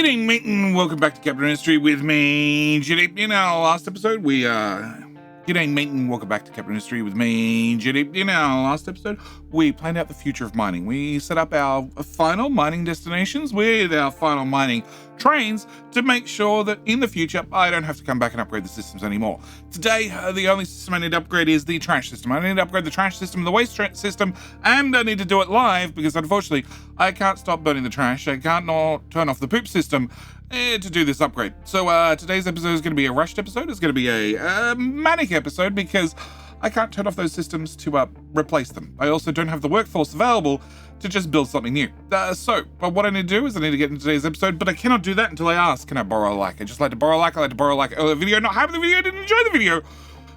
G'day, mate, and welcome back to Capital Industry with me, JD. In our last episode, G'day, mate, and welcome back to Capital Industry with me, JD. In our last episode, we planned out the future of mining. We set up our final mining destinations with our final mining trains to make sure that in the future, I don't have to come back and upgrade the systems anymore. Today, the only system I need to upgrade is the trash system. I need to upgrade the trash system, the waste system, and I need to do it live because unfortunately, I can't stop burning the trash. I can't not turn off the poop system to do this upgrade. So today's episode is going to be a rushed episode. It's going to be a manic episode because I can't turn off those systems to replace them. I also don't have the workforce available to just build something new. But what I need to do is I need to get into today's episode, but I cannot do that until I ask, can I borrow a like? I just like to borrow a like. I like to borrow a like. Oh, the video, not having the video, I didn't enjoy the video.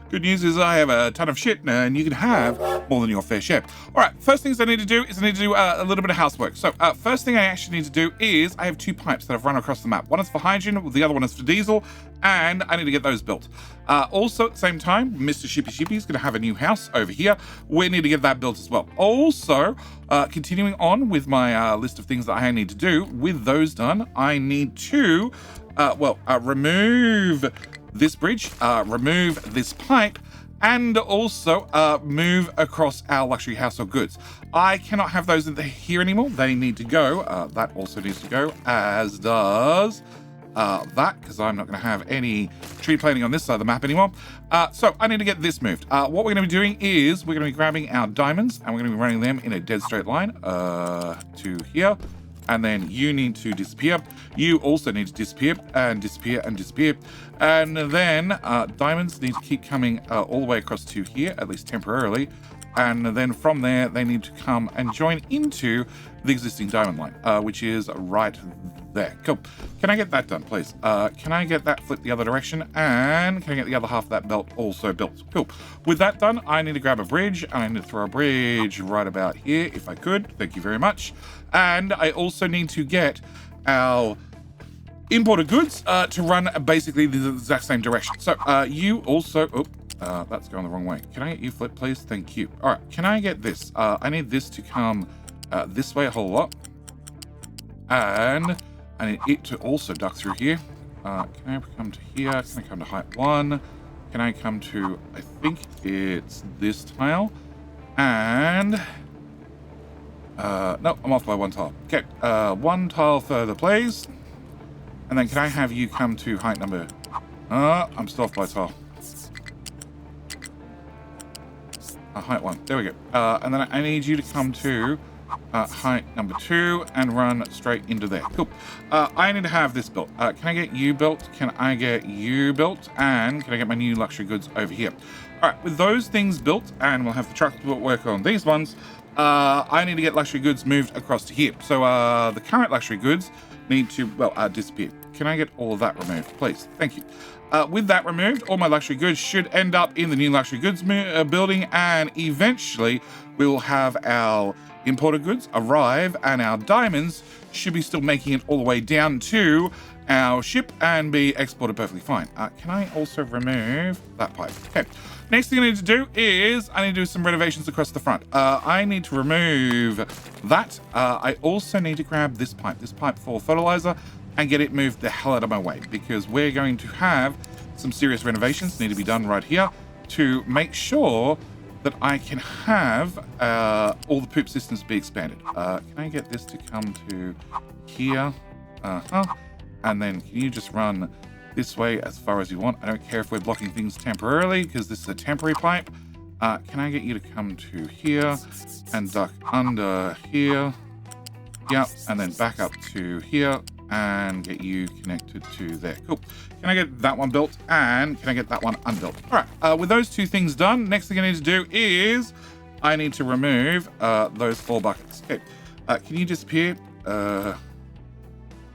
Good news is I have a ton of shit and you can have more than your fair share. All right, first things I need to do is I need to do a little bit of housework. So first thing I actually need to do is I have two pipes that I've run across the map. One is for hydrogen, the other one is for diesel, and I need to get those built. Also at the same time, Mr. Shippy is gonna have a new house over here. We need to get that built as well. Also, continuing on with my list of things that I need to do, with those done, I need to, remove this bridge, remove this pipe, and also move across our luxury household goods. I cannot have those here anymore. They need to go. That also needs to go, as does that, because I'm not going to have any tree planting on this side of the map anymore. So I need to get this moved. What we're going to be doing is we're going to be grabbing our diamonds, and we're going to be running them in a dead straight line to here. And then you need to disappear. You also need to disappear and disappear and disappear. And then diamonds need to keep coming all the way across to here, at least temporarily. And then from there, they need to come and join into the existing diamond line, which is right there. Cool. Can I get that done, please? Can I get that flipped the other direction? And can I get the other half of that belt also built? Cool. With that done, I need to grab a bridge. And I need to throw a bridge right about here, if I could. Thank you very much. And I also need to get our imported goods to run basically the exact same direction. So you also... that's going the wrong way. Can I get you flipped, please? Thank you. All right, can I get this? I need this to come this way a whole lot. And I need it to also duck through here. Can I come to here? Can I come to height 1? Can I come to, I think it's this tile? And... no, I'm off by one tile. Okay, one tile further, please. And then can I have you come to height number... I'm still off by a tile. Height 1. There we go. And then I need you to come to height number 2 and run straight into there. Cool. I need to have this built. Can I get you built? Can I get you built? And can I get my new luxury goods over here? All right, with those things built, and we'll have the truck work on these ones, I need to get luxury goods moved across to here. So the current luxury goods need to, disappear. Can I get all of that removed, please? Thank you. With that removed, all my luxury goods should end up in the new luxury goods building, and eventually we will have our imported goods arrive, and our diamonds should be still making it all the way down to our ship and be exported perfectly fine. Can I also remove that pipe? Okay. Next thing I need to do is I need to do some renovations across the front. I need to remove that. I also need to grab this pipe for fertilizer, and get it moved the hell out of my way, because we're going to have some serious renovations need to be done right here to make sure that I can have all the poop systems be expanded. Can I get this to come to here? And then can you just run this way as far as you want? I don't care if we're blocking things temporarily because this is a temporary pipe. Can I get you to come to here and duck under here? Yep, and then back up to here and get you connected to there. Cool. Can I get that one built? And can I get that one unbuilt? All right, with those two things done, next thing I need to do is I need to remove those 4 buckets. Okay, can you disappear?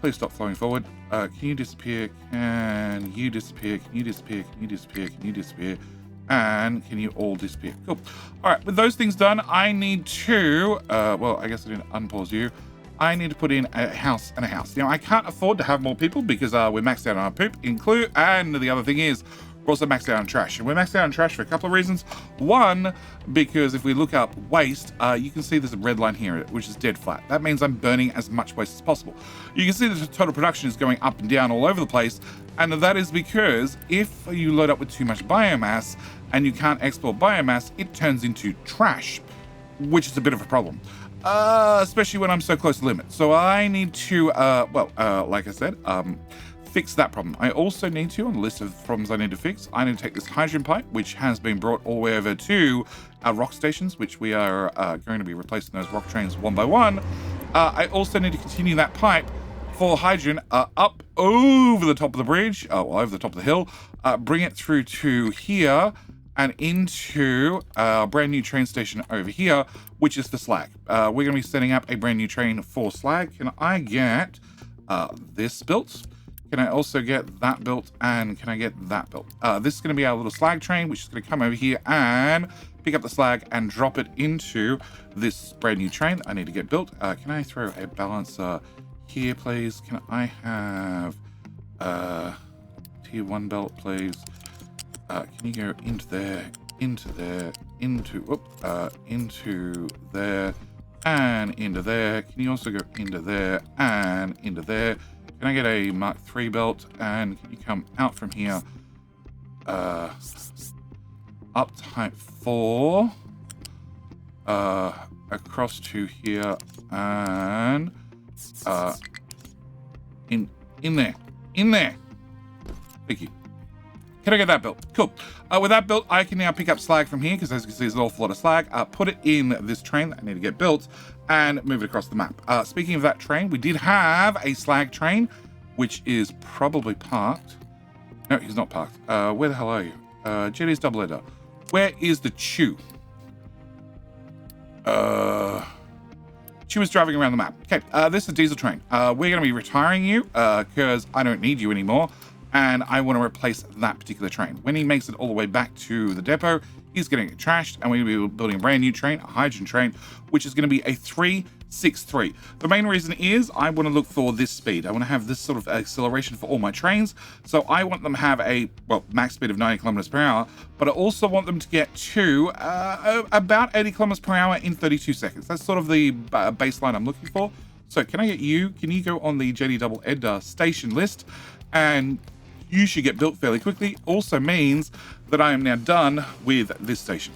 Please stop flowing forward. Can you disappear? Can you disappear? Can you disappear? Can you disappear? Can you disappear? And can you all disappear? Cool. All right, with those things done, I need to, I guess I didn't unpause you. I need to put in a house and a house. Now, I can't afford to have more people because we're maxed out on our poop and the other thing is We're also maxed out on trash. And we're maxed out on trash for a couple of reasons. One, because if we look up waste, you can see there's a red line here, which is dead flat. That means I'm burning as much waste as possible. You can see the total production is going up and down all over the place. And that is because if you load up with too much biomass and you can't export biomass, it turns into trash, which is a bit of a problem. Especially when I'm so close to limit. So I need to, like I said, fix that problem. I also need to, on the list of problems I need to fix, I need to take this hydrogen pipe, which has been brought all the way over to our rock stations, which we are going to be replacing those rock trains one by one. I also need to continue that pipe for hydrogen up over the top of the bridge, over the top of the hill, bring it through to here and into a brand new train station over here, which is the slag. We're going to be setting up a brand new train for slag. Can I get this built? Can I also get that built? And can I get that built? This is going to be our little slag train, which is going to come over here and pick up the slag and drop it into this brand new train that I need to get built. Can I throw a balancer here, please? Can I have tier 1 belt, please? Can you go into there, into there, into there, and into there? Can you also go into there and into there? Can I get a Mark III belt? And can you come out from here up type 4 across to here and in there. Thank you. Can I get that built? Cool. With that built, I can now pick up slag from here, because as you can see, there's an awful lot of slag. Put it in this train that I need to get built and move it across the map. Speaking of that train, we did have a slag train, which is probably parked. No, he's not parked. Where the hell are you? Jetty's double header. Where is the Chew? Chew is driving around the map. Okay, this is a diesel train. We're going to be retiring you because I don't need you anymore. And I want to replace that particular train. When he makes it all the way back to the depot, he's getting it trashed, and we're going to be building a brand new train, a hydrogen train, which is going to be a 363. The main reason is I want to look for this speed. I want to have this sort of acceleration for all my trains. So I want them to have a, max speed of 90 kilometers per hour, but I also want them to get to about 80 kilometers per hour in 32 seconds. That's sort of the baseline I'm looking for. So can I get you? Can you go on the JD Double Ed station list? And you should get built fairly quickly. Also means that I am now done with this station.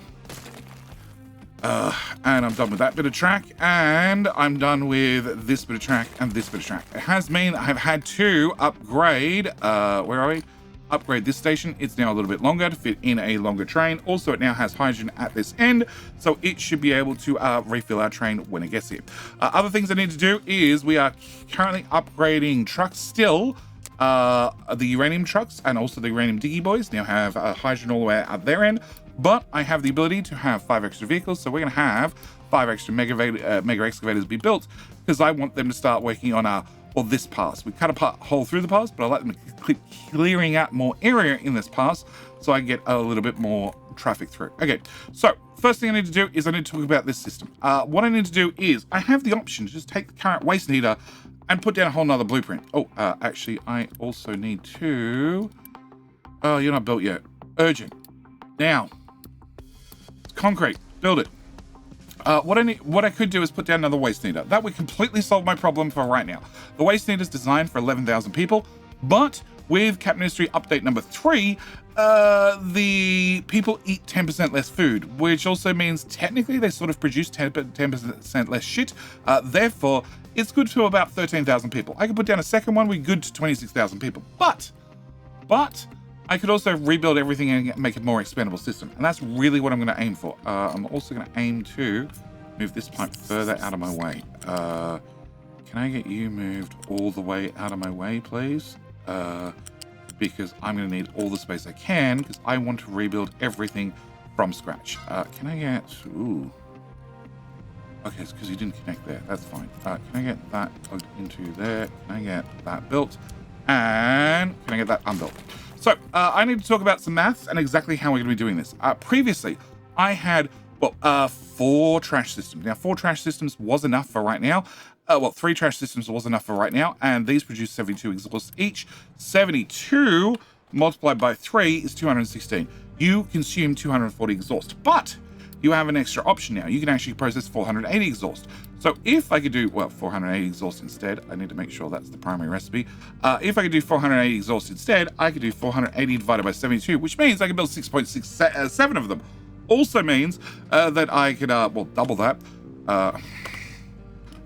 And I'm done with that bit of track, and I'm done with this bit of track and this bit of track. It has meant I have had to upgrade, where are we? Upgrade this station. It's now a little bit longer to fit in a longer train. Also, it now has hydrogen at this end, so it should be able to refill our train when it gets here. Other things I need to do is we are currently upgrading trucks still. The uranium trucks and also the uranium diggy boys now have hydrogen all the way at their end, but I have the ability to have 5 extra vehicles, so we're going to have 5 extra mega excavators be built, because I want them to start working on this pass. We cut a hole through the pass, but I like them to keep clearing out more area in this pass so I get a little bit more traffic through. Okay, so first thing I need to do is I need to talk about this system. What I need to do is I have the option to just take the current waste heater and put down a whole nother blueprint. Actually, I also need to... Oh, you're not built yet. Urgent. Now. It's concrete. Build it. What I could do is put down another waste needer. That would completely solve my problem for right now. The waste needer is designed for 11,000 people, but with Cap Ministry update number 3, the people eat 10% less food, which also means technically they sort of produce 10% less shit. Therefore, it's good to about 13,000 people. I could put down a second one, we're good to 26,000 people. But I could also rebuild everything and make a more expandable system. And that's really what I'm going to aim for. I'm also going to aim to move this pipe further out of my way. Can I get you moved all the way out of my way, please? Because I'm going to need all the space I can, because I want to rebuild everything from scratch. Can I get... Ooh. Okay, it's because you didn't connect there. That's fine. Can I get that plugged into there? Can I get that built? And can I get that unbuilt? So I need to talk about some maths and exactly how we're going to be doing this. Previously, I had 4 trash systems. Now, 4 trash systems was enough for right now. 3 trash systems was enough for right now, and these produce 72 exhausts each. 72 multiplied by 3 is 216. You consume 240 exhaust, but you have an extra option now. You can actually process 480 exhaust. So if I could do, well, 480 exhaust instead, I need to make sure that's the primary recipe. If I could do 480 exhaust instead, I could do 480 divided by 72, which means I can build 6.67 of them. Also means that I could, well, double that.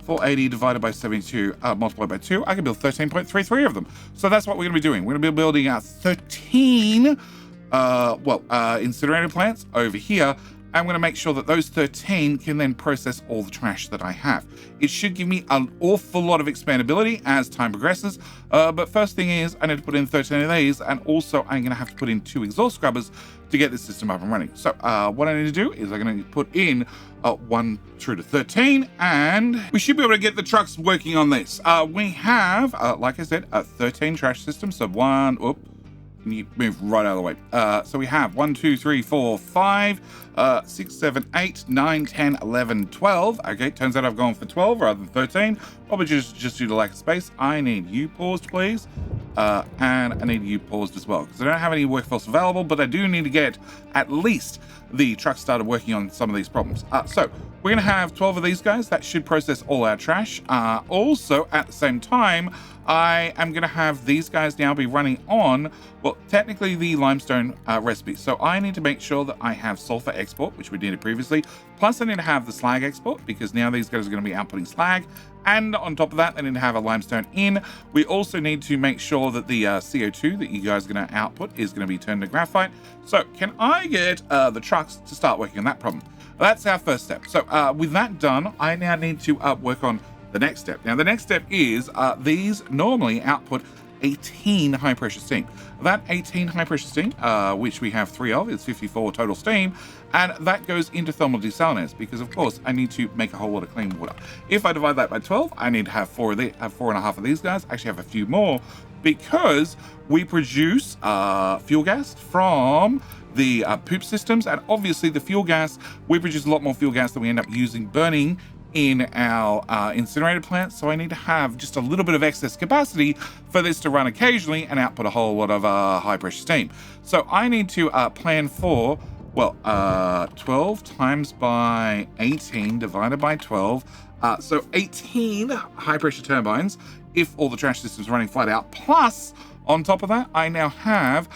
480 divided by 72 multiplied by 2, I can build 13.33 of them. So that's what we're going to be doing. We're going to be building 13 incinerator plants over here. I'm going to make sure that those 13 can then process all the trash that I have. It should give me an awful lot of expandability as time progresses. But first thing is I need to put in 13 of these, and also I'm going to have to put in 2 exhaust scrubbers to get this system up and running. So what I need to do is I'm going to put in 1 through to 13, and we should be able to get the trucks working on this. We have, like I said, a 13 trash system. So can you move right out of the way? So we have 1, 2, 3, 4, 5, 6, 7, 8, 9, 10, 11, 12. Okay, turns out I've gone for 12 rather than 13. Probably just due to lack of space. I need you paused, please. And I need you paused as well, because I don't have any workforce available, but I do need to get at least the truck started working on some of these problems. So we're going to have 12 of these guys. That should process all our trash. Also, at the same time, I am going to have these guys now be running on, well, technically the limestone recipe. So I need to make sure that I have sulfur export, which we did previously. Plus I need to have the slag export, because now these guys are going to be outputting slag. And on top of that, they need to have a limestone in. We also need to make sure that the CO2 that you guys are going to output is going to be turned to graphite. So can I get the trucks to start working on that problem? That's our first step. So with that done, I now need to work on the next step. Now, the next step is these normally output 18 high pressure steam. That 18 high pressure steam, which we have 3 of, is 54 total steam, and that goes into thermal desalinators, because of course I need to make a whole lot of clean water. If I divide that by 12, I need to have 4.5 of these guys. Actually have a few more, because we produce fuel gas from the poop systems, and obviously the fuel gas, we produce a lot more fuel gas than we end up using burning in our incinerator plants. So I need to have just a little bit of excess capacity for this to run occasionally and output a whole lot of high pressure steam. So I need to plan for, well, 12 times by 18 divided by 12. So 18 high pressure turbines if all the trash systems are running flat out. Plus, on top of that, I now have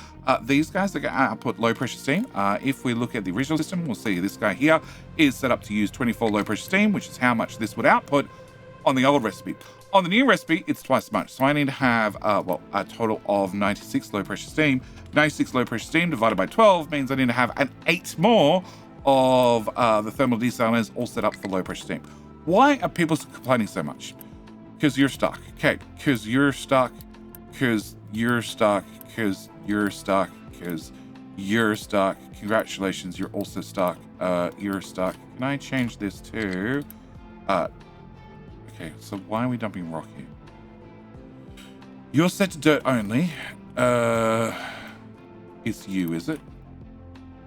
these guys that can output low pressure steam. If we look at the original system, we'll see this guy here is set up to use 24 low pressure steam, which is how much this would output on the old recipe. On the new recipe, it's twice as much. So I need to have, a total of 96 low pressure steam. 96 low pressure steam divided by 12 means I need to have an 8 more of the thermal desalinators all set up for low pressure steam. Why are people complaining so much? Because you're stuck. Okay, because you're stuck. Because you're stuck. Because you're stuck. Because you're stuck. Congratulations, you're also stuck. You're stuck. Can I change this to... okay, so why are we dumping rock here? You're set to dirt only. It's you, is it?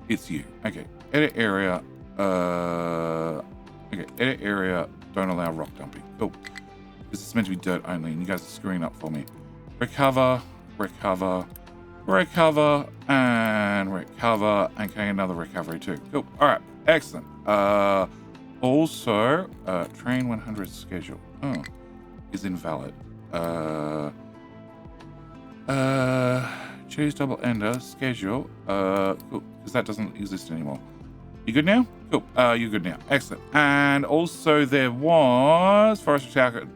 It's you. Okay, edit area. Okay, edit area. Don't allow rock dumping. Cool. This is meant to be dirt only, and you guys are screwing up for me. Recover, recover, recover, and recover. Okay, another recovery too. Cool. All right, excellent. Also, train 100 schedule. Oh, is invalid. Choose double ender schedule. Cool, because that doesn't exist anymore. You good now? Cool. You're good now. Excellent. And also there was forestry tower.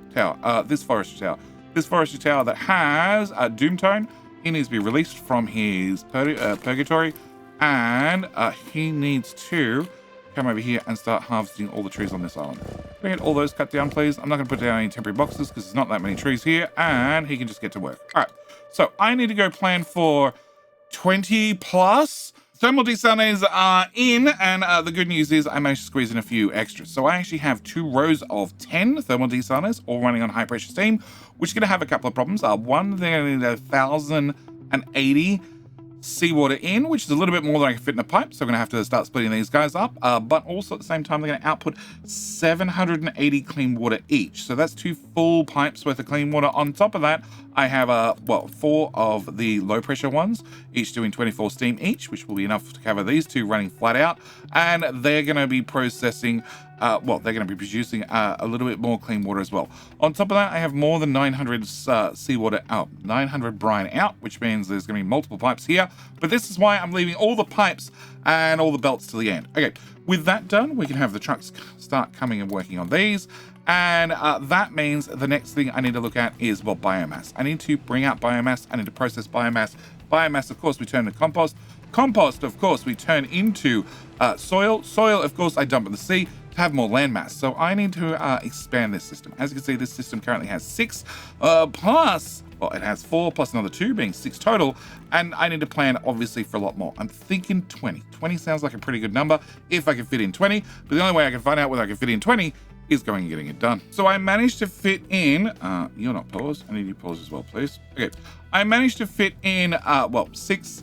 This forestry tower. This forestry tower that has a doom tone. He needs to be released from his purgatory, and he needs to come over here and start harvesting all the trees on this island. Can we get all those cut down, please? I'm not going to put down any temporary boxes because there's not that many trees here, and he can just get to work. All right. So I need to go plan for 20 plus. Thermal desalinators are in, and the good news is I managed to squeeze in a few extras. So I actually have 2 rows of 10 thermal desalinators all running on high pressure steam, which is going to have a couple of problems. One, they're going to need 1,080 seawater in, which is a little bit more than I can fit in a pipe, so I'm going to have to start splitting these guys up, but also at the same time they're going to output 780 clean water each, so that's 2 full pipes worth of clean water. On top of that, I have well, 4 of the low pressure ones, each doing 24 steam each, which will be enough to cover these 2 running flat out, and they're going to be processing well, they're going to be producing a little bit more clean water as well. On top of that, I have more than 900 seawater out, 900 brine out, which means there's going to be multiple pipes here. But this is why I'm leaving all the pipes and all the belts to the end. Okay, with that done, we can have the trucks start coming and working on these. And that means the next thing I need to look at is, well, biomass. I need to bring out biomass. I need to process biomass. Biomass, of course, we turn to compost. Compost, of course, we turn into soil. Soil, of course, I dump in the sea to have more land mass. So I need to expand this system. As you can see, this system currently has 6 plus, well, it has 4 plus another 2, being 6 total. And I need to plan, obviously, for a lot more. I'm thinking 20. 20 sounds like a pretty good number if I can fit in 20. But the only way I can find out whether I can fit in 20 is going and getting it done. So I managed to fit in, you're not paused. I need you paused as well, please. Okay. I managed to fit in, well, 6,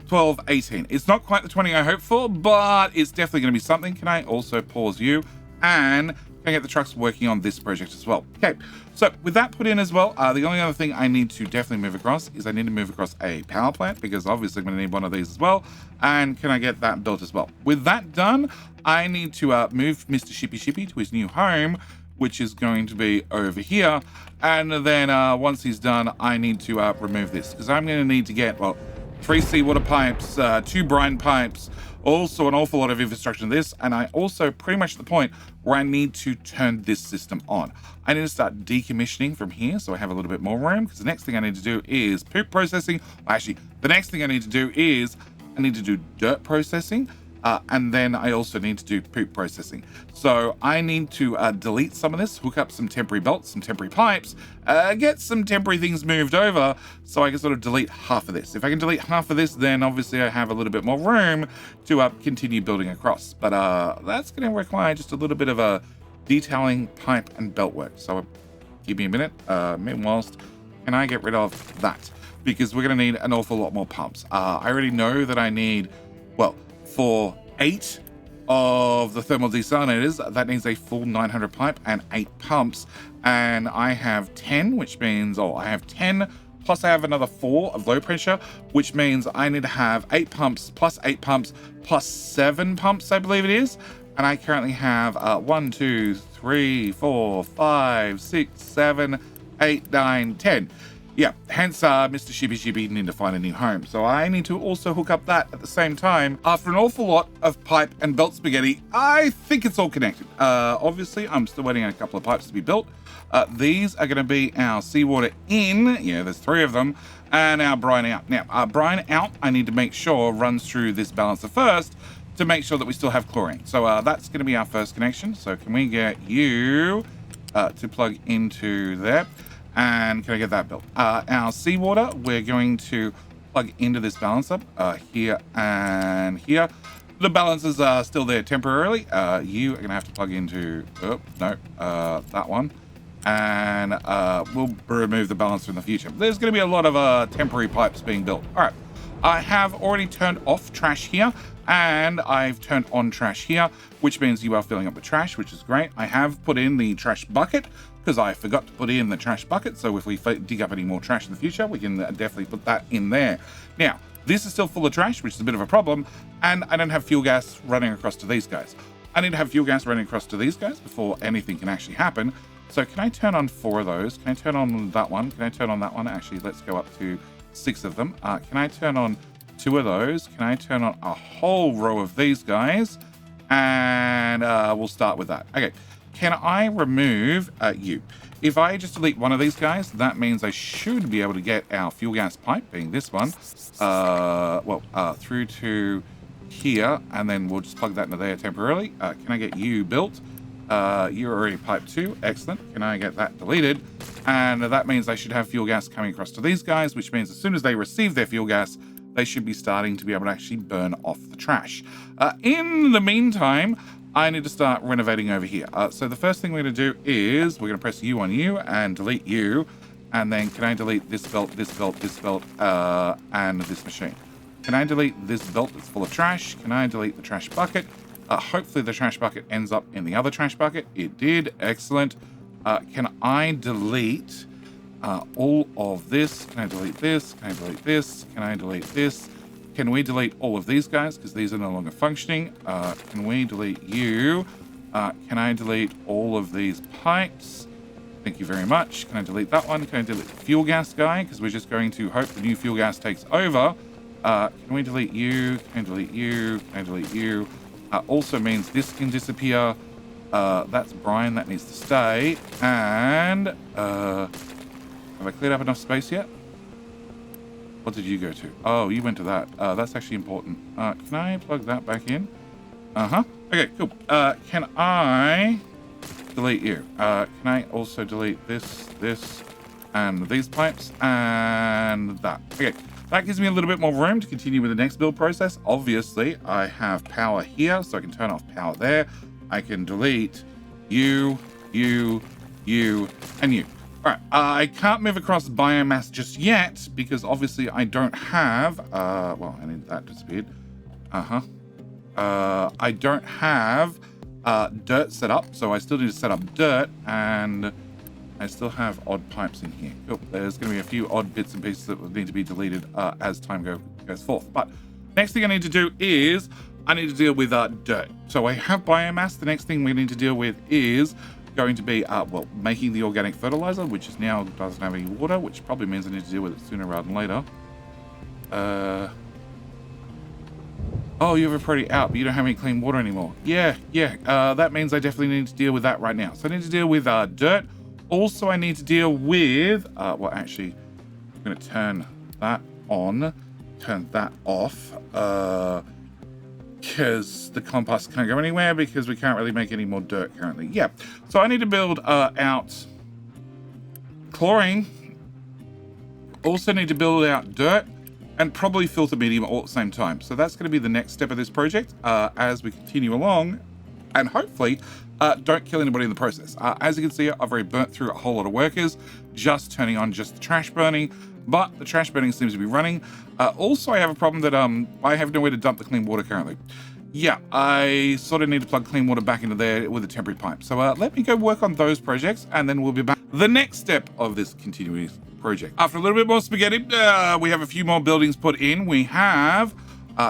12, 18. It's not quite the 20 I hoped for, but it's definitely going to be something. Can I also pause you? And can I get the trucks working on this project as well? Okay, so with that put in as well, the only other thing I need to definitely move across is I need to move across a power plant, because obviously I'm going to need one of these as well. And can I get that built as well? With that done, I need to move Mr. Shippy Shippy to his new home, which is going to be over here. And then once he's done, I need to remove this, because I'm going to need to get, well, 3 seawater pipes, 2 brine pipes, also an awful lot of infrastructure in this, and I also pretty much at the point where I need to turn this system on. I need to start decommissioning from here, so I have a little bit more room, because the next thing I need to do is poop processing. Actually, the next thing I need to do is I need to do dirt processing, and then I also need to do poop processing. So I need to delete some of this, hook up some temporary belts, some temporary pipes, get some temporary things moved over so I can sort of delete half of this. If I can delete half of this, then obviously I have a little bit more room to continue building across. But that's going to require just a little bit of a detailing pipe and belt work. So give me a minute. Meanwhile, can I get rid of that? Because we're going to need an awful lot more pumps. I already know that I need, well, for 8 of the thermal desalinators, that needs a full 900 pipe and 8 pumps. And I have 10, which means, oh, I have 10, plus I have another 4 of low pressure, which means I need to have 8 pumps, plus 8 pumps, plus 7 pumps, I believe it is. And I currently have 1, 2, 3, 4, 5, 6, 7, 8, 9, 10. Yeah, hence Mr. Shippy Shippy needing to find a new home. So I need to also hook up that at the same time. After an awful lot of pipe and belt spaghetti, I think it's all connected. Obviously, I'm still waiting on a couple of pipes to be built. These are going to be our seawater in. Yeah, there's 3 of them. And our brine out. Now, brine out, I need to make sure runs through this balancer first to make sure that we still have chlorine. So that's going to be our first connection. So can we get you to plug into there? And can I get that built? Our seawater, we're going to plug into this balancer here and here. The balancers are still there temporarily. You are going to have to plug into, oh, no, that one. And we'll remove the balancer in the future. There's going to be a lot of temporary pipes being built. All right. I have already turned off trash here, and I've turned on trash here, which means you are filling up with trash, which is great. I have put in the trash bucket, because I forgot to put in the trash bucket. So if we dig up any more trash in the future, we can definitely put that in there. Now, this is still full of trash, which is a bit of a problem. And I don't have fuel gas running across to these guys. I need to have fuel gas running across to these guys before anything can actually happen. So can I turn on 4 of those? Can I turn on that one? Can I turn on that one? Actually, let's go up to 6 of them. Can I turn on 2 of those? Can I turn on a whole row of these guys? And we'll start with that. Okay. Can I remove you? If I just delete one of these guys, that means I should be able to get our fuel gas pipe, being this one, through to here, and then we'll just plug that into there temporarily. Can I get you built? You're already pipe 2. Excellent. Can I get that deleted? And that means I should have fuel gas coming across to these guys, which means as soon as they receive their fuel gas, they should be starting to be able to actually burn off the trash. In the meantime, I need to start renovating over here. So the first thing we're going to do is we're going to press U on you and delete you. And then can I delete this belt, this belt, this belt, and this machine? Can I delete this belt that's full of trash? Can I delete the trash bucket? Hopefully the trash bucket ends up in the other trash bucket. It did. Excellent. Can I delete all of this? Can I delete this? Can I delete this? Can I delete this? Can we delete all of these guys because these are no longer functioning? Can we delete you? Can I delete all of these pipes? Thank you very much. Can I delete that one? Can I delete the fuel gas guy? Because we're just going to hope the new fuel gas takes over. Can we delete you? Can I delete you? Can I delete you? Also means this can disappear. That's Brian. That needs to stay. And have I cleared up enough space yet? What did you go to? Oh, you went to that. That's actually important. Can I plug that back in? Okay, cool. Can I delete you? Can I also delete this, and these pipes, and that? Okay, that gives me a little bit more room to continue with the next build process. Obviously, I have power here, so I can turn off power there. I can delete you, and you. All right, I can't move across biomass just yet because obviously I don't have, well, I need that disappeared. I don't have dirt set up, so I still need to set up dirt, and I still have odd pipes in here. Cool. There's going to be a few odd bits and pieces that will need to be deleted as time goes forth. But next thing I need to do is I need to deal with dirt. So I have biomass. The next thing we need to deal with is going to be, well, making the organic fertilizer, which is now doesn't have any water, which probably means I need to deal with it sooner rather than later. Oh, you have a priority out, but you don't have any clean water anymore. Yeah. That means I definitely need to deal with that right now. So I need to deal with dirt. Also, I need to deal with, well, actually, I'm going to turn that on, turn that off, because the compost can't go anywhere because we can't really make any more dirt currently. Yeah, so I need to build out chlorine. Also need to build out dirt and probably filter medium all at the same time. So that's going to be the next step of this project as we continue along, and hopefully don't kill anybody in the process. As you can see, I've already burnt through a whole lot of workers, just turning on just the trash burning, but the trash burning seems to be running. Also, I have a problem that I have nowhere to dump the clean water currently. Yeah, I sort of need to plug clean water back into there with a temporary pipe. So let me go work on those projects, and then we'll be back. The next step of this continuing project. After a little bit more spaghetti, we have a few more buildings put in. We have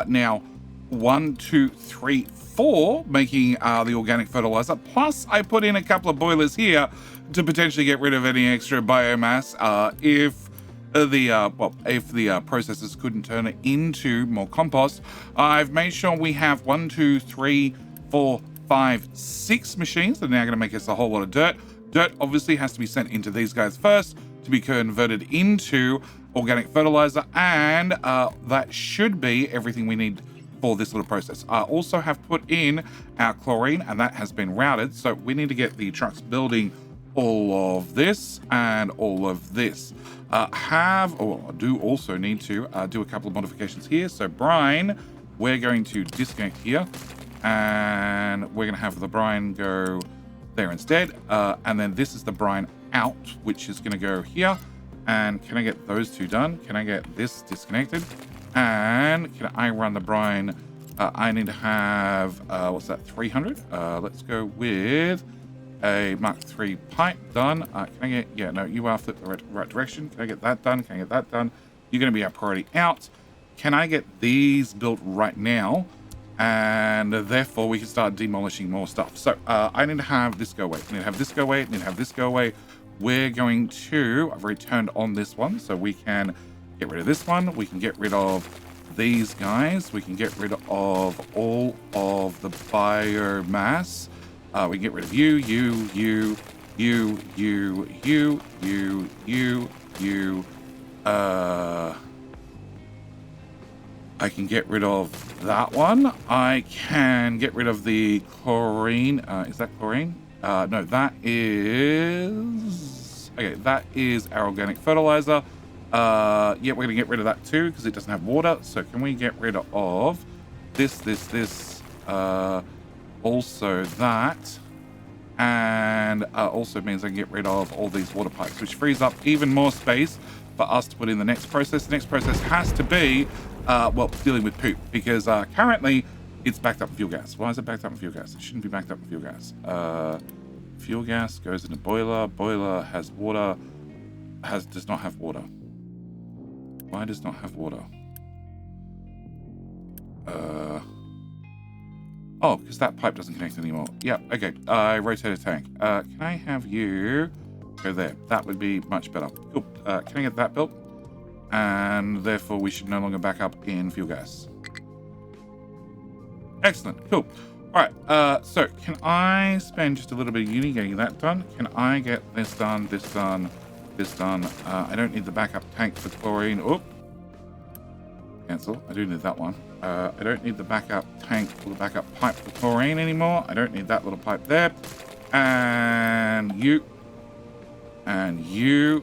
now 1, 2, 3, 4 making the organic fertilizer. Plus, I put in a couple of boilers here to potentially get rid of any extra biomass if the processes couldn't turn it into more compost. I've made sure we have 1, 2, 3, 4, 5, 6 machines that are now going to make us a whole lot of dirt. Dirt obviously has to be sent into these guys first to be converted into organic fertilizer, and that should be everything we need for this little process. I also have put in our chlorine, and that has been routed, so we need to get the trucks building all of this and all of this. I do also need to do a couple of modifications here. So brine, we're going to disconnect here, and we're going to have the brine go there instead. And then this is the brine out, which is going to go here. And can I get those two done? Can I get this disconnected? And can I run the brine? I need to have, what's that, 300? Let's go with a Mark III pipe done. Can I get, yeah, no, you are flipped the right direction. Can I get that done? Can I get that done? You're going to be our priority out. Can I get these built right now? And therefore we can start demolishing more stuff. So I need to have this go away. I need to have this go away. I need to have this go away. We're going to, I've already turned on this one, so we can get rid of this one. We can get rid of these guys. We can get rid of all of the biomass. We can get rid of you. I can get rid of that one. I can get rid of the chlorine. Is that chlorine? No, that is... Okay, that is our organic fertilizer. Yeah, we're going to get rid of that too because it doesn't have water. So can we get rid of this, also that, and also means I can get rid of all these water pipes, which frees up even more space for us to put in the next process. The next process has to be, well, dealing with poop, because currently it's backed up in fuel gas. Why is it backed up in fuel gas? It shouldn't be backed up in fuel gas. Fuel gas goes in a boiler. Boiler has water. Does not have water. Why does not have water? Oh, because that pipe doesn't connect anymore. Yep, okay. I rotate a tank. Can I have you go there? That would be much better. Cool. Can I get that built? And therefore we should no longer back up in fuel gas. Excellent. Cool. All right. So can I spend just a little bit of uni getting that done? Can I get this done, this done, this done? I don't need the backup tank for chlorine. Oh, cancel. I do need that one. I don't need the backup tank or the backup pipe for chlorine anymore. I don't need that little pipe there. And you. And you.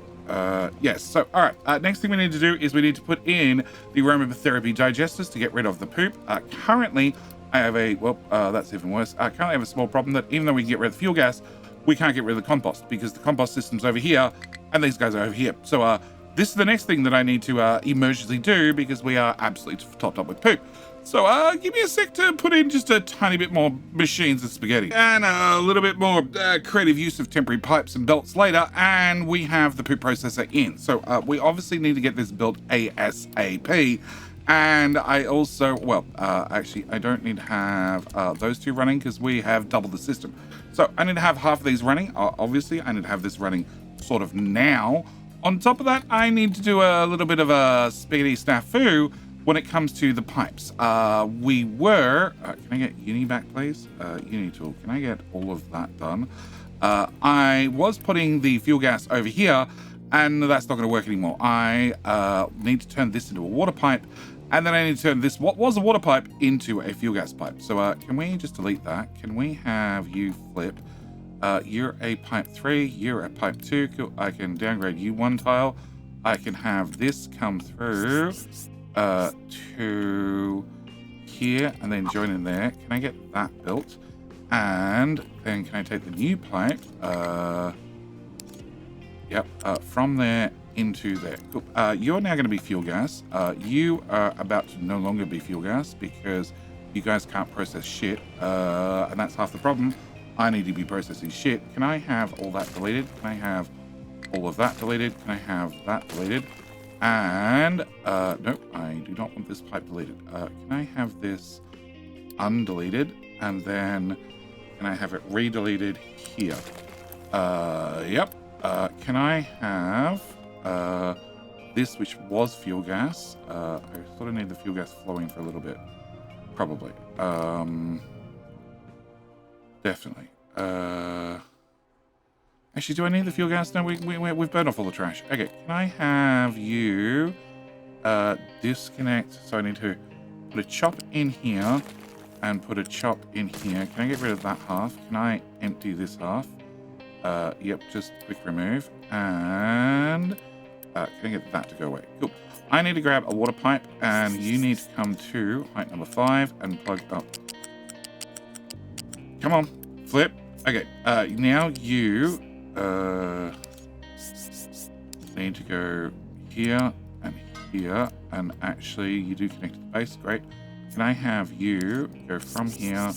Yes. So, all right. Next thing we need to do is we need to put in the aromatherapy digesters to get rid of the poop. Currently, I have a, well, that's even worse. Currently, I have a small problem that even though we can get rid of the fuel gas, we can't get rid of the compost because the compost system's over here and these guys are over here. So, this is the next thing that I need to emergency do because we are absolutely topped up with poop. So give me a sec to put in just a tiny bit more machines and spaghetti. And a little bit more creative use of temporary pipes and belts later. And we have the poop processor in. So we obviously need to get this built ASAP. And I also, well, actually, I don't need to have those two running because we have doubled the system. So I need to have half of these running. Obviously, I need to have this running sort of now. On top of that, I need to do a little bit of a spaghetti snafu when it comes to the pipes. We were, can I get uni back, please? Uni tool, can I get all of that done? I was putting the fuel gas over here, and that's not gonna work anymore. I need to turn this into a water pipe, and then I need to turn this, what was a water pipe, into a fuel gas pipe. So can we just delete that? Can we have you flip? You're a pipe 3, you're a pipe 2. Cool. I can downgrade you one tile. I can have this come through to here and then join in there. Can I get that built? And then can I take the new pipe? From there into there. Cool. You're now going to be fuel gas. You are about to no longer be fuel gas because you guys can't process shit. And that's half the problem. I need to be processing shit. Can I have all that deleted? Can I have all of that deleted? Can I have that deleted? And, nope, I do not want this pipe deleted. Can I have this undeleted? And then, can I have it re-deleted here? Yep. Can I have, this, which was fuel gas? I sort of need the fuel gas flowing for a little bit. Probably. Definitely. Actually, do I need the fuel gas? No, we've burned off all the trash. Okay, can I have you disconnect? So I need to put a chop in here and put a chop in here. Can I get rid of that half? Can I empty this half? Yep, just quick remove. And can I get that to go away? Cool. I need to grab a water pipe and you need to come to height number 5 and plug up. Come on, flip. Okay, now you need to go here and actually you do connect to the base. Great. Can I have you go from here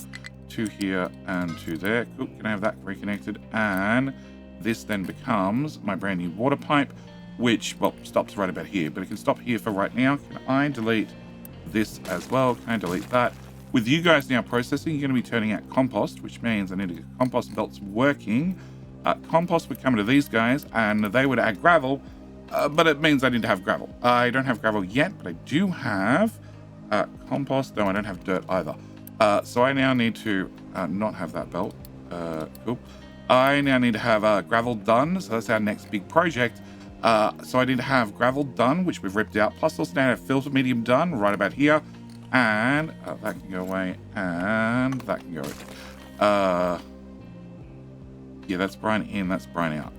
to here and to there? Cool. Can I have that reconnected? And this then becomes my brand new water pipe, which, well, stops right about here, but it can stop here for right now. Can I delete this as well? Can I delete that? With you guys now processing, you're going to be turning out compost, which means I need to get compost belts working. Compost would come to these guys, and they would add gravel, but it means I need to have gravel. I don't have gravel yet, but I do have compost. No, I don't have dirt either. So I now need to not have that belt. Cool. I now need to have gravel done, so that's our next big project. So I need to have gravel done, which we've ripped out, plus also now have filter medium done right about here. And that can go away, and that can go away. Yeah, that's brine in, that's brine out.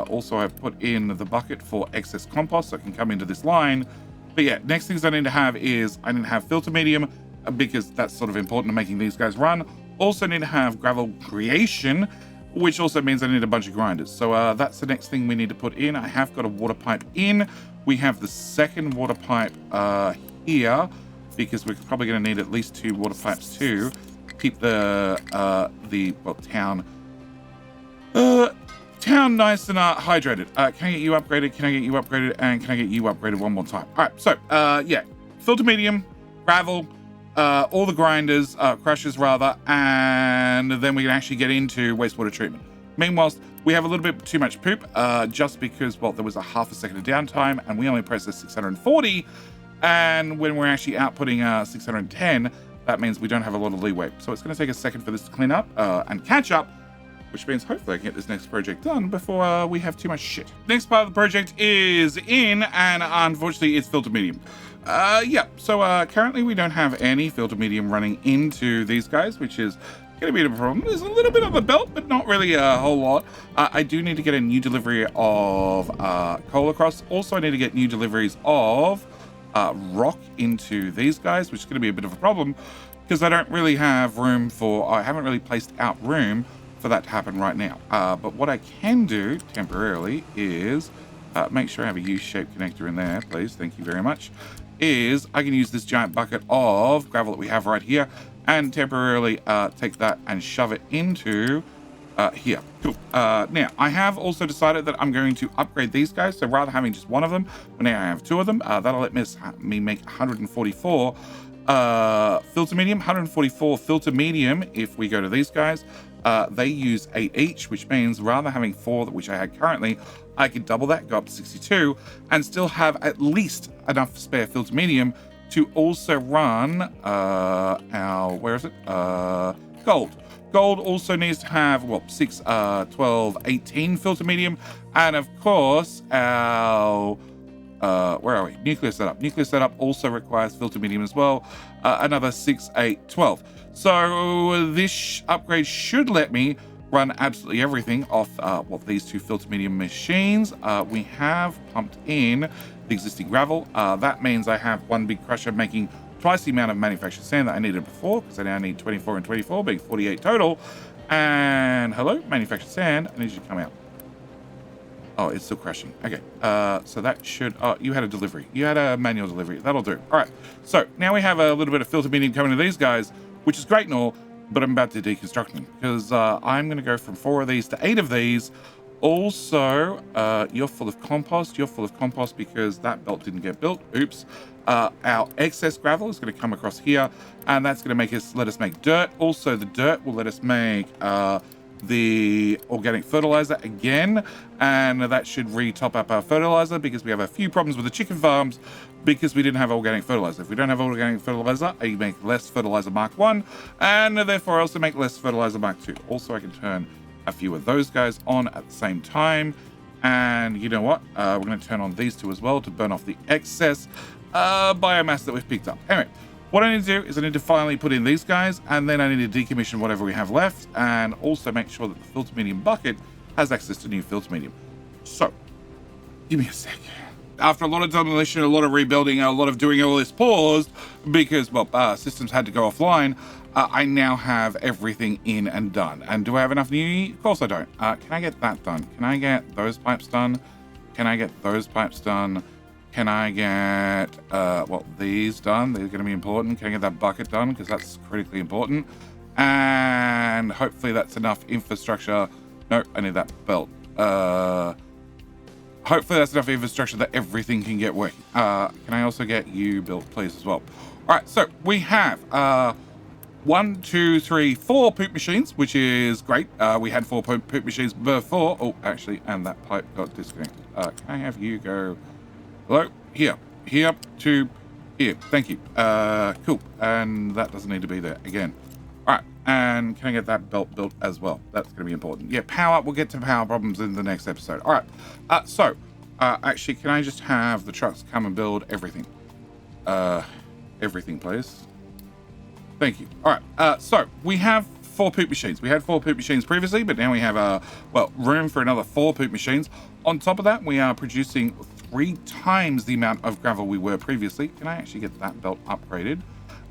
Also, I've put in the bucket for excess compost, so it can come into this line. But yeah, next things I need to have is, I need to have filter medium, because that's sort of important to making these guys run. Also need to have gravel creation, which also means I need a bunch of grinders. So that's the next thing we need to put in. I have got a water pipe in. We have the second water pipe here, because we're probably going to need at least 2 water pipes too. Keep the town nice and hydrated. Can I get you upgraded? Can I get you upgraded? And can I get you upgraded one more time? All right, so yeah, filter medium, gravel, all the grinders, crushers rather, and then we can actually get into wastewater treatment. Meanwhile, we have a little bit too much poop, just because, well, there was a half a second of downtime, and we only processed 640, and when we're actually outputting 610, that means we don't have a lot of leeway. So it's going to take a second for this to clean up and catch up, which means hopefully I can get this next project done before we have too much shit. Next part of the project is in, and unfortunately it's filter medium. Yeah, so currently we don't have any filter medium running into these guys, which is going to be a problem. There's a little bit on the belt, but not really a whole lot. I do need to get a new delivery of coal across. Also, I need to get new deliveries of rock into these guys, which is going to be a bit of a problem because I don't really have room for, I haven't really placed out room for that to happen right now. But what I can do temporarily is make sure I have a U-shaped connector in there, please. Thank you very much. Is I can use this giant bucket of gravel that we have right here and temporarily take that and shove it into here. Cool. Now, I have also decided that I'm going to upgrade these guys. So rather having just one of them, well, now I have 2 of them. That'll let me make 144 filter medium, 144 filter medium. If we go to these guys, they use 8 each, which means rather having 4, which I had currently, I could double that, go up to 62, and still have at least enough spare filter medium to also run our, where is it? Gold. Gold also needs to have, well, 6, 12, 18 filter medium, and of course, our, where are we? Nuclear setup. Nuclear setup also requires filter medium as well, another 6, 8, 12. So this upgrade should let me run absolutely everything off well, these 2 filter medium machines. We have pumped in the existing gravel. That means I have 1 big crusher making twice the amount of manufactured sand that I needed before, because I now need 24 and 24, being 48 total. And hello, manufactured sand, I need you to come out. Oh, it's still crushing. Okay, so that should, oh, you had a delivery. You had a manual delivery. That'll do. All right, so now we have a little bit of filter medium coming to these guys, which is great and all, but I'm about to deconstruct them because I'm going to go from 4 of these to 8 of these. Also, you're full of compost. You're full of compost because that belt didn't get built. Oops. Our excess gravel is going to come across here, and that's going to let us make dirt. Also, the dirt will let us make the organic fertilizer again, and that should re-top up our fertilizer because we have a few problems with the chicken farms because we didn't have organic fertilizer. If we don't have organic fertilizer, I make less fertilizer Mark 1, and therefore I also make less fertilizer Mark 2. Also, I can turn a few of those guys on at the same time, and you know what? We're going to turn on these 2 as well to burn off the excess biomass that we've picked up. Anyway, what I need to do is I need to finally put in these guys, and then I need to decommission whatever we have left, and also make sure that the filter medium bucket has access to new filter medium. So, give me a sec. After a lot of demolition, a lot of rebuilding, a lot of doing all this paused, because, well, systems had to go offline, I now have everything in and done. And do I have enough new? Of course I don't. Can I get that done? Can I get those pipes done? Can I get those pipes done? Can I get, well, these done? They're going to be important. Can I get that bucket done? Because that's critically important. And hopefully that's enough infrastructure. No, I need that belt. Hopefully that's enough infrastructure that everything can get working. Can I also get you built, please, as well? All right, so we have 1, 2, 3, 4 poop machines, which is great. We had 4 poop machines before. Oh, actually, and that pipe got disconnected. Can I have you go... Hello, here to here. Thank you. Cool. And that doesn't need to be there again. All right. And can I get that belt built as well? That's going to be important. Yeah, power. We'll get to power problems in the next episode. All right. So, actually, can I just have the trucks come and build everything? Everything, please. Thank you. All right. So we have 4 poop machines. We had 4 poop machines previously, but now we have well, room for another 4 poop machines. On top of that, we are producing 3 times the amount of gravel we were previously. Can I actually get that belt upgraded?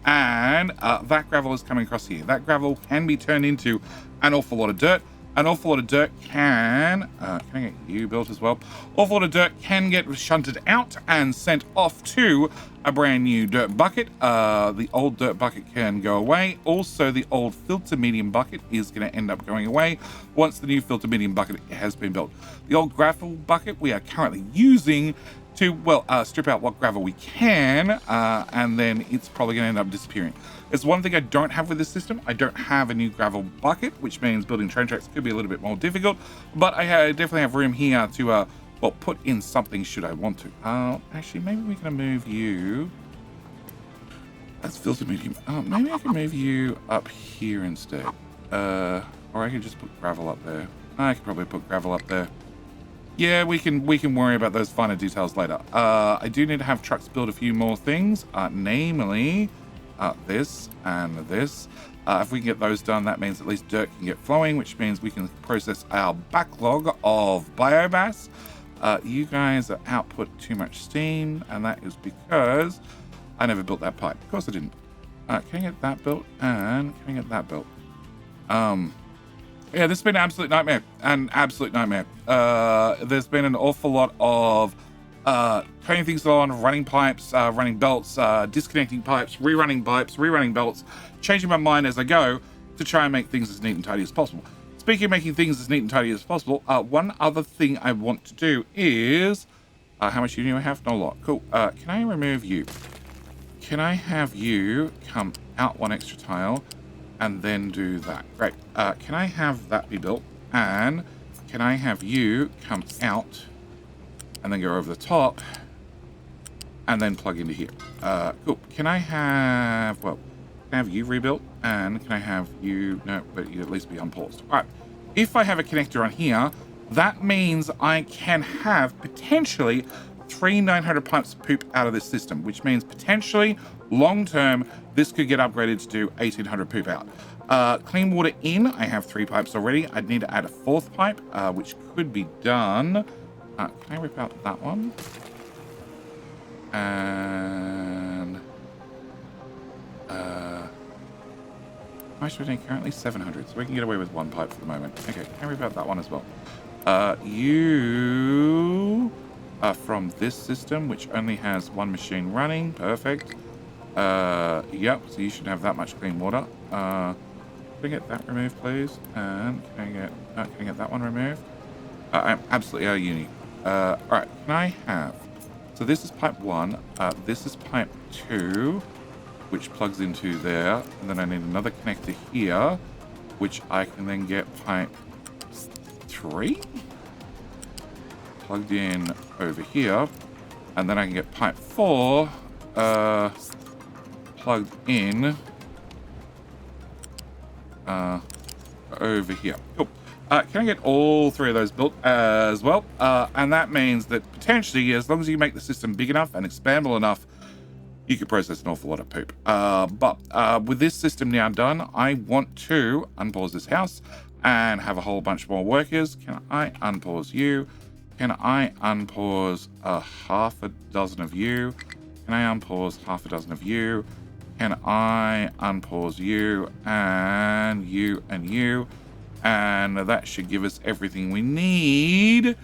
And that gravel is coming across here. That gravel can be turned into an awful lot of dirt. an awful lot of dirt can I get you built as well? Awful lot of dirt can get shunted out and sent off to a brand new dirt bucket. The old dirt bucket can go away. Also, the old filter medium bucket is going to end up going away once the new filter medium bucket has been built. The old gravel bucket we are currently using to, well, strip out what gravel we can, and then it's probably going to end up disappearing. There's one thing I don't have with this system. I don't have a new gravel bucket, which means building train tracks could be a little bit more difficult, but I definitely have room here to, well, put in something should I want to. Actually, maybe we can move you. That's filter medium. Maybe I can move you up here instead. Or I can just put gravel up there. I could probably put gravel up there. Yeah, we can worry about those finer details later. I do need to have trucks build a few more things, namely this and this. If we can get those done, that means at least dirt can get flowing, which means we can process our backlog of biomass. You guys output too much steam, and that is because I never built that pipe. Of course I didn't. Can I get that built? And can I get that built? Yeah, this has been an absolute nightmare. An absolute nightmare. There's been an awful lot of turning things on, running pipes, running belts, disconnecting pipes, rerunning belts, changing my mind as I go to try and make things as neat and tidy as possible. Speaking of making things as neat and tidy as possible, one other thing I want to do is... how much do I have? Not a lot. Cool. Can I remove you? Can I have you come out one extra tile and then do that? Great. Can I have that be built? And can I have you come out and then go over the top and then plug into here? Cool. Can I have... well, can I have you rebuilt? And can I have you... no, but you at least be unpaused. All right. If I have a connector on here, that means I can have potentially 3 900 pipes of poop out of this system, which means potentially long-term, this could get upgraded to do 1800 poop out. Clean water in, I have 3 pipes already. I'd need to add a 4th pipe, which could be done. Can I rip out that one? And... how much do we need currently? 700, so we can get away with 1 pipe for the moment. Okay, can I rip out that one as well? You are from this system, which only has 1 machine running. Perfect. Yep, so you should have that much clean water. Can I get that removed, please? And can I get that one removed? I'm absolutely out of uni. Alright, can I have... so this is pipe 1, this is pipe 2, which plugs into there, and then I need another connector here, which I can then get pipe 3 plugged in over here, and then I can get pipe 4 plugged in over here. Cool. Can I get all 3 of those built as well? And that means that potentially, as long as you make the system big enough and expandable enough, you could process an awful lot of poop. But with this system now done, I want to unpause this house and have a whole bunch more workers. Can I unpause you? Can I unpause half a dozen of you? Can I unpause half a dozen of you? Can I unpause you and you and you? And that should give us everything we need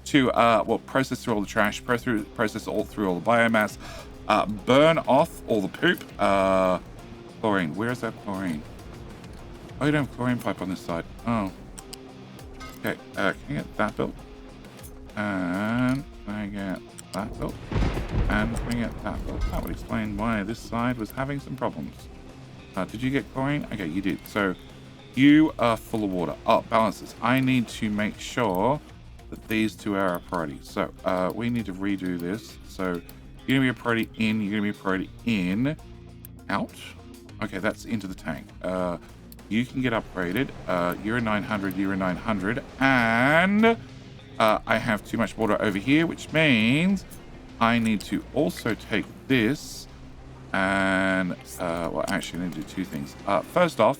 to well, process through all the trash, process all through all the biomass, burn off all the poop. Chlorine, where is that chlorine? Oh, you don't have a chlorine pipe on this side. Oh. Okay, can I get that built? And can I get that built? And can I get that built? That would explain why this side was having some problems. Did you get chlorine? Okay, you did. So you are full of water. Oh, balances. I need to make sure that these 2 are our priorities. So we need to redo this. So you're going to be a priority in, you're going to be a priority in, out. Okay, that's into the tank. You can get upgraded. You're a 900, you're a 900. And I have too much water over here, which means I need to also take this and, well, actually I need to do 2 things. First off,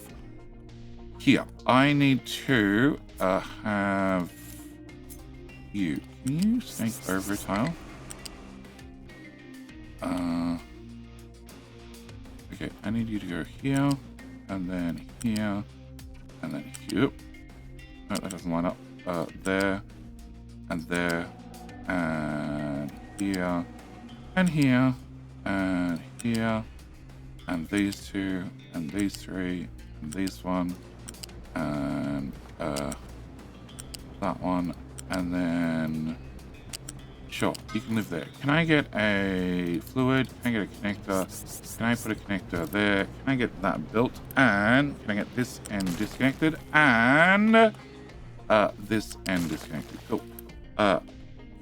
here, I need to have you. Can you snake over a tile? Okay, I need you to go here, and then here, and then here. No, that doesn't line up. There, and there, and here, and here, and here, and these two, and these three, and this one, and that one, and then sure, you can live there. Can I get a fluid? Can I get a connector? Can I put a connector there? Can I get that built? And can I get this end disconnected? And this end disconnected. Cool.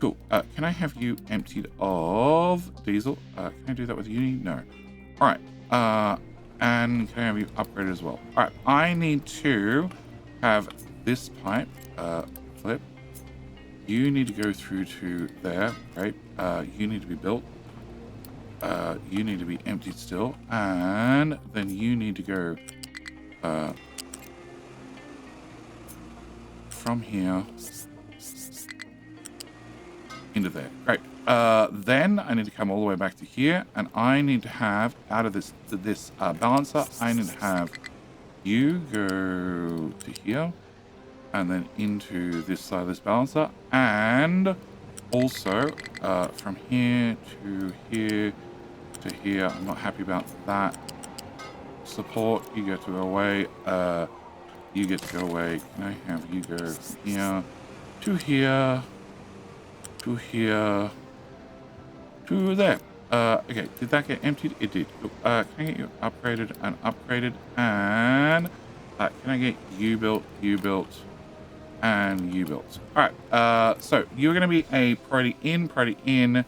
Cool. Can I have you emptied of diesel? Can I do that with uni? No. All right. And can I have you upgraded as well? All right. I need to have this pipe flip. You need to go through to there, right? You need to be built. You need to be emptied still. And then you need to go from here into there. Great. Then I need to come all the way back to here, and I need to have out of this balancer, I need to have you go to here, and then into this side of this balancer, and also from here to here to here. I'm not happy about that. Support, you get to go away. You get to go away. Can I have you go from here to here to here to there? Okay, did that get emptied? It did. Can I get you upgraded and upgraded? And can I get you built, and you built? All right. So you're going to be a priority in.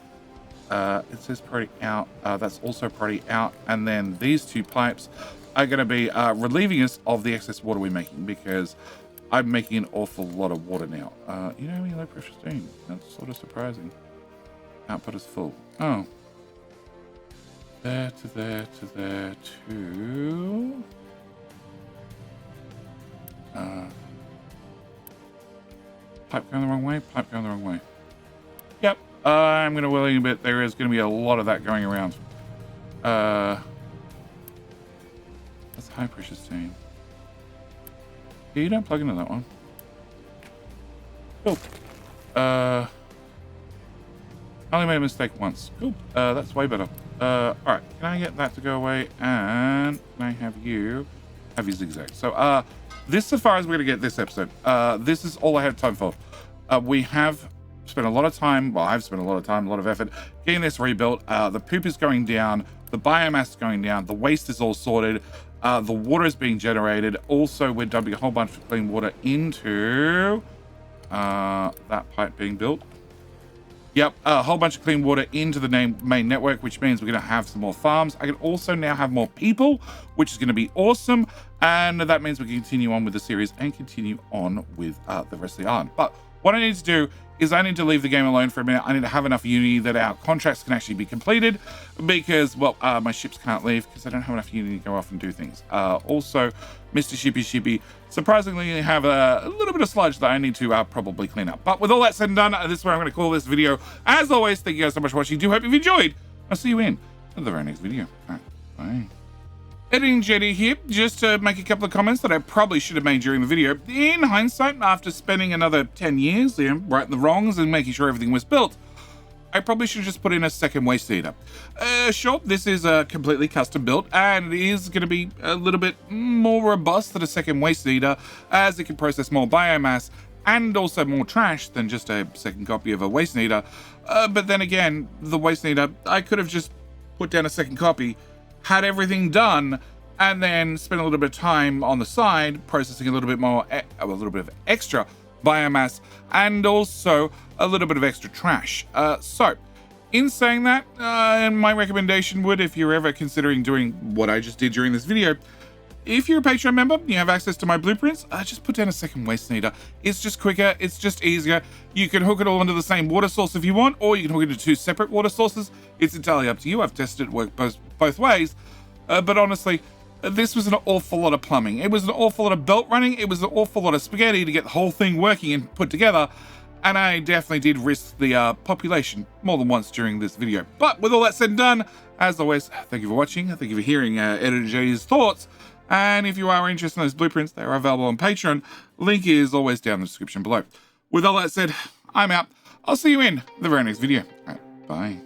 It says priority out. That's also priority out. And then these two pipes are going to be relieving us of the excess water we're making, because I'm making an awful lot of water now. You know, low pressure steam. That's sort of surprising. Output is full. Oh. There to there to there to... pipe going the wrong way? Pipe going the wrong way. Yep. I'm going to will you a bit. There is going to be a lot of that going around. That's high pressure steam. Yeah, you don't plug into that one. Cool. I only made a mistake once. Cool. That's way better. Alright, can I get that to go away? And can I have you zigzag? So, this as far as we're going to get this episode. This is all I have time for. We have spent a lot of time, well, I've spent a lot of time, a lot of effort getting this rebuilt. The poop is going down. The biomass is going down. The waste is all sorted. The water is being generated. Also, we're dumping a whole bunch of clean water into that pipe being built. Yep, a whole bunch of clean water into the main network, which means we're going to have some more farms. I can also now have more people, which is going to be awesome. And that means we can continue on with the series and continue on with the rest of the island. But what I need to do is I need to leave the game alone for a minute. I need to have enough Unity that our contracts can actually be completed, because, well, my ships can't leave because I don't have enough Unity to go off and do things. Also, Mr. Shippy surprisingly have a little bit of sludge that I need to probably clean up. But with all that said and done, this is where I'm going to call this video. As always, thank you guys so much for watching. Do hope you've enjoyed. I'll see you in the very next video. All right, bye. Editing JD here, just to make a couple of comments that I probably should have made during the video. In hindsight, after spending another 10 years, righting the wrongs and making sure everything was built, I probably should have just put in a second waste heater. Sure, this is completely custom built, and it is going to be a little bit more robust than a second waste heater, as it can process more biomass and also more trash than just a second copy of a waste heater. But then again, the waste heater, I could have just put down a second copy, had everything done, and then spent a little bit of time on the side processing a little bit more, a little bit of extra biomass, and also a little bit of extra trash. So, in saying that, and my recommendation would, if you're ever considering doing what I just did during this video, if you're a Patreon member, you have access to my blueprints, just put down a second waste heater. It's just quicker, it's just easier. You can hook it all into the same water source if you want, or you can hook it into two separate water sources. It's entirely up to you. I've tested it work both ways. But honestly, this was an awful lot of plumbing. It was an awful lot of belt running. It was an awful lot of spaghetti to get the whole thing working and put together. And I definitely did risk the population more than once during this video. But with all that said and done, as always, thank you for watching. Thank you for hearing Editor J's thoughts. And if you are interested in those blueprints, they are available on Patreon. Link is always down in the description below. With all that said, I'm out. I'll see you in the very next video. All right, bye.